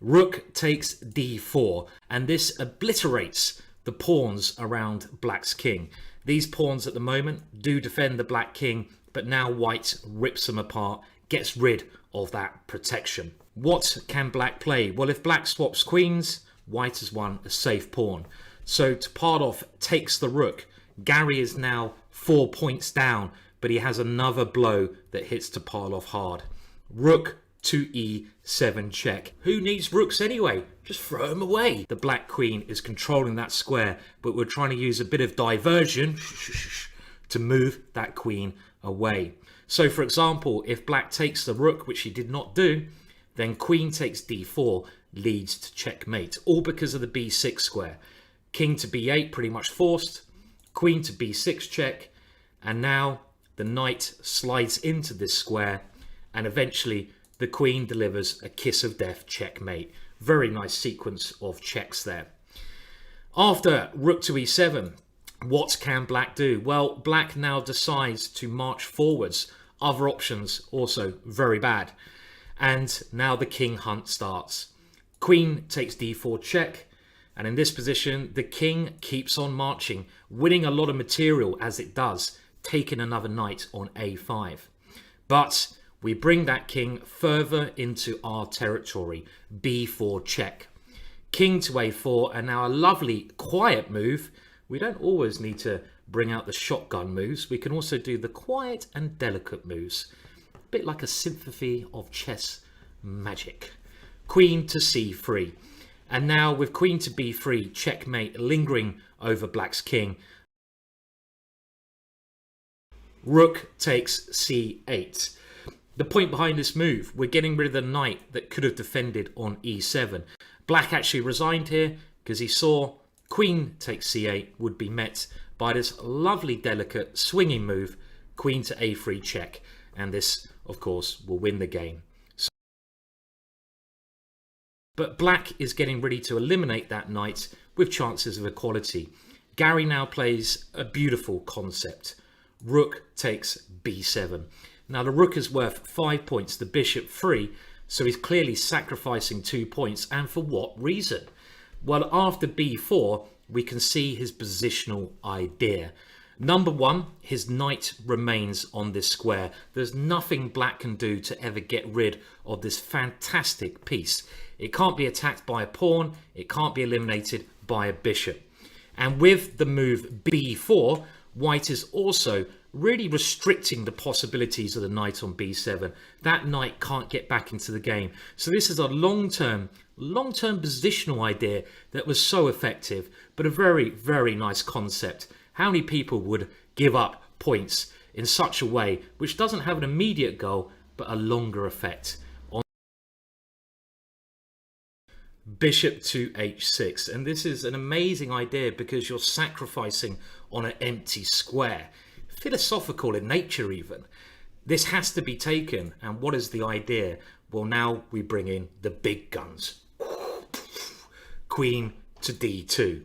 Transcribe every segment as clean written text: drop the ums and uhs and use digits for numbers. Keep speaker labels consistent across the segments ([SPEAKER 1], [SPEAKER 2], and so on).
[SPEAKER 1] Rook takes d4, and this obliterates the pawns around black's king. These pawns at the moment do defend the black king, but now white rips them apart, gets rid of that protection. What can black play? Well, if black swaps queens, white has won a safe pawn. So Topalov takes the rook. Gary is now 4 points down, but he has another blow that hits Topalov hard. Rook to e7 check. Who needs rooks anyway? Just throw them away. The black queen is controlling that square, but we're trying to use a bit of diversion to move that queen away. So for example, if black takes the rook, which he did not do, then queen takes d4 leads to checkmate, all because of the b6 square. King to b8 pretty much forced, queen to b6 check, and now the knight slides into this square, and eventually the queen delivers a kiss of death checkmate. Very nice sequence of checks there. After rook to e7, what can black do? Well, black now decides to march forwards. Other options also very bad. And now the king hunt starts. Queen takes d4 check, and in this position the king keeps on marching, winning a lot of material as it does, taking another knight on a5. But we bring that king further into our territory. b4 check. King to a4, and now a lovely quiet move. We don't always need to bring out the shotgun moves. We can also do the quiet and delicate moves. A bit like a symphony of chess magic. Queen to c3. And now with queen to b3, checkmate lingering over black's king. Rook takes c8. The point behind this move, we're getting rid of the knight that could have defended on e7. Black actually resigned here because he saw queen takes c8 would be met by this lovely delicate swinging move, queen to a3 check, and this of course will win the game. But black is getting ready to eliminate that knight with chances of equality. Gary now plays a beautiful concept. Rook takes b7. Now the rook is worth 5 points, the bishop 3, so he's clearly sacrificing 2 points. And for what reason? Well, after b4, we can see his positional idea. Number one, his knight remains on this square. There's nothing black can do to ever get rid of this fantastic piece. It can't be attacked by a pawn. It can't be eliminated by a bishop. And with the move b4, white is also really restricting the possibilities of the knight on b7. That knight can't get back into the game. So this is a long-term positional idea that was so effective, but a very, very nice concept. How many people would give up points in such a way which doesn't have an immediate goal, but a longer effect? On bishop to h6, and this is an amazing idea because you're sacrificing on an empty square. Philosophical in nature even. This has to be taken, and what is the idea? Well, now we bring in the big guns. Queen to d2.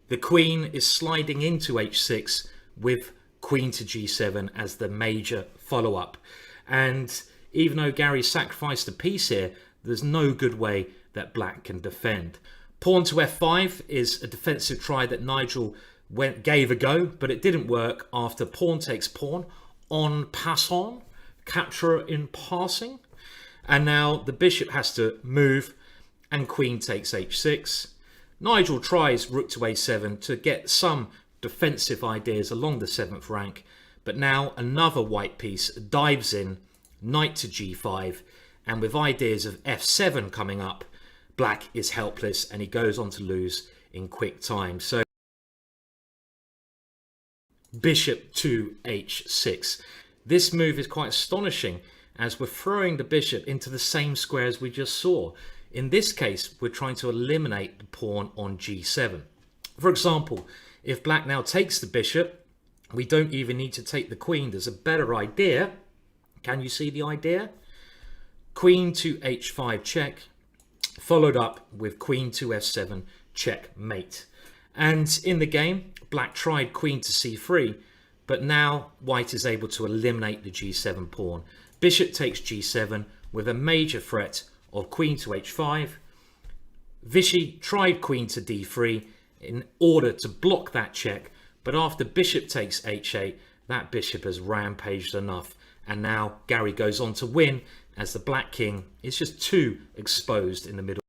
[SPEAKER 1] The queen is sliding into h6 with queen to g7 as the major follow-up. And even though Gary sacrificed a piece here, there's no good way that black can defend. Pawn to f5 is a defensive try that Nigel gave a go, but it didn't work after pawn takes pawn, en passant, capture in passing. And now the bishop has to move, and queen takes h6. Nigel tries rook to a7 to get some defensive ideas along the 7th rank, but now another white piece dives in, knight to g5, and with ideas of f7 coming up, black is helpless and he goes on to lose in quick time. So bishop to h6. This move is quite astonishing as we're throwing the bishop into the same square as we just saw. In this case, we're trying to eliminate the pawn on g7. For example, if black now takes the bishop, we don't even need to take the queen. There's a better idea. Can you see the idea? Queen to h5 check, followed up with queen to f7 checkmate. And in the game, black tried queen to c3, but now white is able to eliminate the g7 pawn. Bishop takes g7 with a major threat of queen to h5, Vichy tried queen to d3 in order to block that check, but after bishop takes h8, that bishop has rampaged enough, and now Gary goes on to win as the black king is just too exposed in the middle.